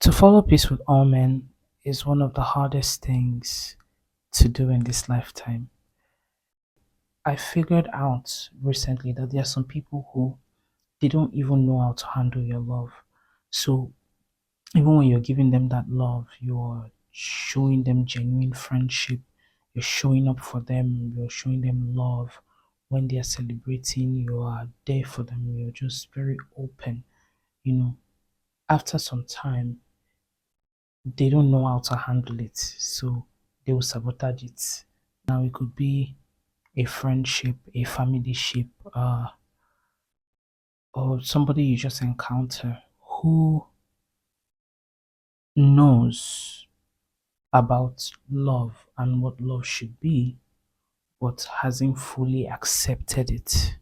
To follow peace with all men is one of the hardest things to do in this lifetime. I figured out recently that there are some people who they don't even know how to handle your love. So even when you're giving them that love, you're showing them genuine friendship, you're showing up for them, you're showing them love. When they are celebrating, you are there for them, you're just very open. You know, after some time, they don't know how to handle it, so they will sabotage it. Now, it could be a friendship, a family ship, or somebody you just encounter who knows about love and what love should be, but hasn't fully accepted it.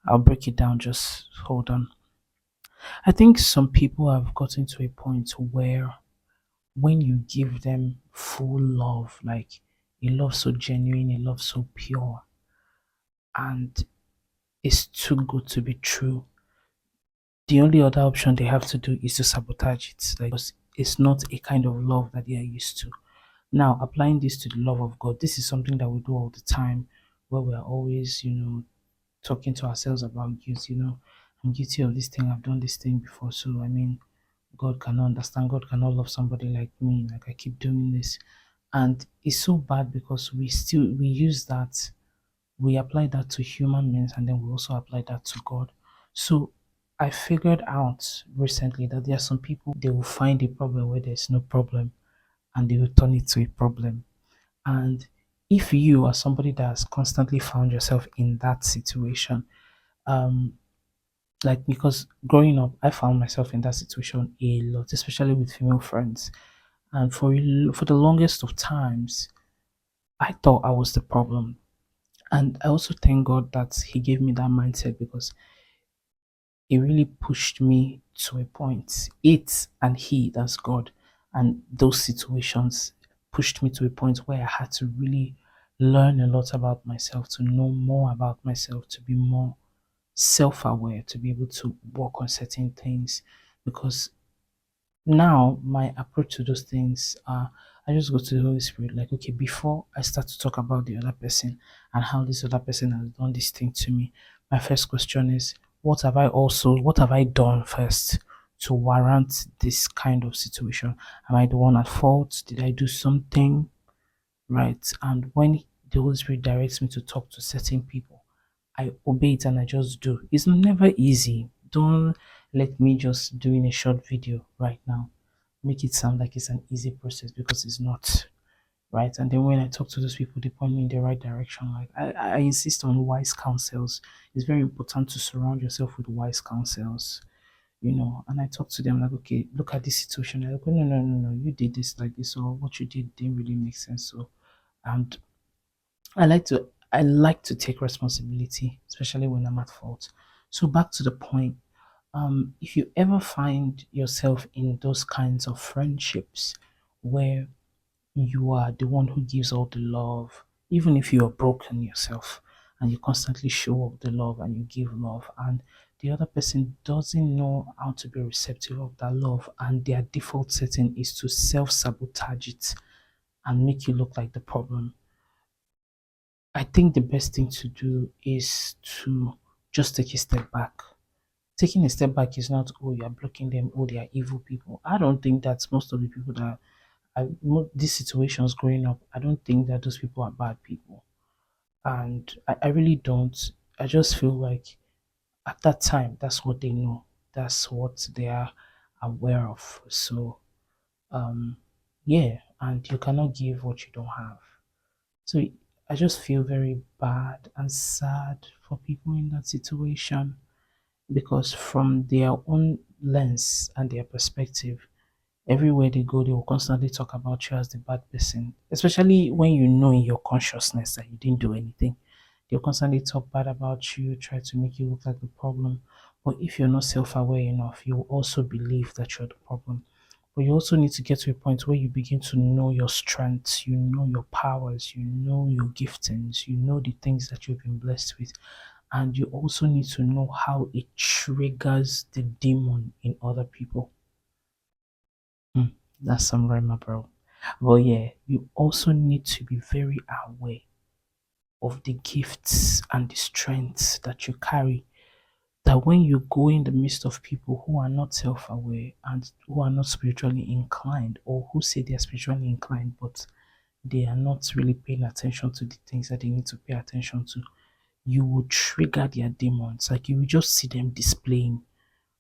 I'll break it down, just hold on. I think some people have gotten to a point where when you give them full love, like a love so genuine, a love so pure, and it's too good to be true, the only other option they have to do is to sabotage it. Like, because it's not a kind of love that they are used to. Now, applying this to the love of God, this is something that we do all the time, where we are always, talking to ourselves about guilt. I'm guilty of this thing, I've done this thing before. So, I mean, God cannot understand, God cannot love somebody like me. Like, I keep doing this. And it's so bad because we use that, we apply that to human beings, and then we also apply that to God. So I figured out recently that there are some people, they will find a problem where there's no problem, and they will turn it to a problem. And if you are somebody that has constantly found yourself in that situation, um like, because growing up I found myself in that situation a lot, especially with female friends. And for the longest of times I thought I was the problem. And I also thank God that He gave me that mindset, because it really pushed me to a point. It and He, that's God, and those situations pushed me to a point where I had to really learn a lot about myself, to know more about myself, to be more self aware, to be able to work on certain things. Because now my approach to those things are, I just go to the Holy Spirit, like, okay, before I start to talk about the other person and how this other person has done this thing to me, my first question is, what have I done first to warrant this kind of situation? Am I the one at fault? Did I do something right? And when the Holy Spirit directs me to talk to certain people, I obey it and I just do. It's never easy. Don't let me just doing a short video right now make it sound like it's an easy process, because it's not, right? And then when I talk to those people, they point me in the right direction. Like, I insist on wise counsels. It's very important to surround yourself with wise counsels. And I talk to them like, okay, look at this situation. I go, no, no, no, no, you did this like this, or what you did didn't really make sense. So, and I like to take responsibility, especially when I'm at fault. So back to the point, if you ever find yourself in those kinds of friendships where you are the one who gives all the love, even if you are broken yourself, and you constantly show up the love and you give love, and the other person doesn't know how to be receptive of that love, and their default setting is to self sabotage it and make you look like the problem. I think the best thing to do is to just take a step back. Taking a step back is not, oh, you're blocking them, oh, they are evil people. I don't think that most of the people that these situations growing up, I don't think that those people are bad people. And I really don't. I just feel like at that time, that's what they know, that's what they are aware of. So, um, yeah, and you cannot give what you don't have. So I just feel very bad and sad for people in that situation, because from their own lens and their perspective, everywhere they go, they will constantly talk about you as the bad person, especially when you know in your consciousness that you didn't do anything. They'll constantly talk bad about you, try to make you look like the problem. But if you're not self aware enough, you will also believe that you're the problem. But you also need to get to a point where you begin to know your strengths, you know your powers, you know your giftings, you know the things that you've been blessed with. And you also need to know how it triggers the demon in other people. That's some rema, bro. But yeah, you also need to be very aware of the gifts and the strengths that you carry. That when you go in the midst of people who are not self aware and who are not spiritually inclined, or who say they are spiritually inclined, but they are not really paying attention to the things that they need to pay attention to, you will trigger their demons. Like you will just see them displaying.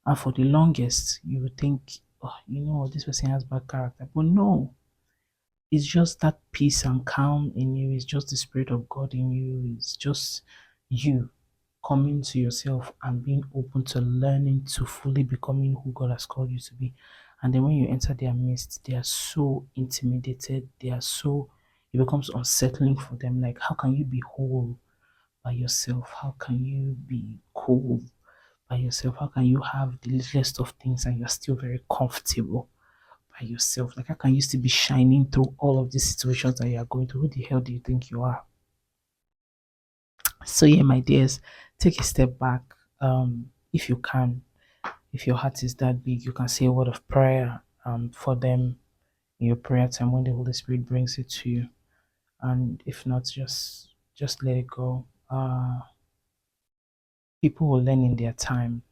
And for the longest, you would think, oh, this person has bad character. But no, it's just that peace and calm in you. It's just the Spirit of God in you. It's just you coming to yourself and being open to learning to fully becoming who God has called you to be. And then when you enter their midst, they are so intimidated. It becomes unsettling for them. Like, how can you be whole by yourself? How can you be cool by yourself? How can you have the littlest of things and you're still very comfortable by yourself? Like, how can you still be shining through all of these situations that you are going through? Who the hell do you think you are? So, yeah, my dears, take a step back. If you can, if your heart is that big, you can say a word of prayer for them in your prayer time when the Holy Spirit brings it to you. And if not, just let it go. People will learn in their time.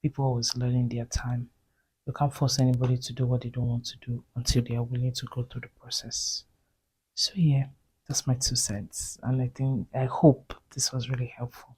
People always learn in their time. You can't force anybody to do what they don't want to do until they are willing to go through the process. So yeah, that's my 2 cents. And I hope this was really helpful.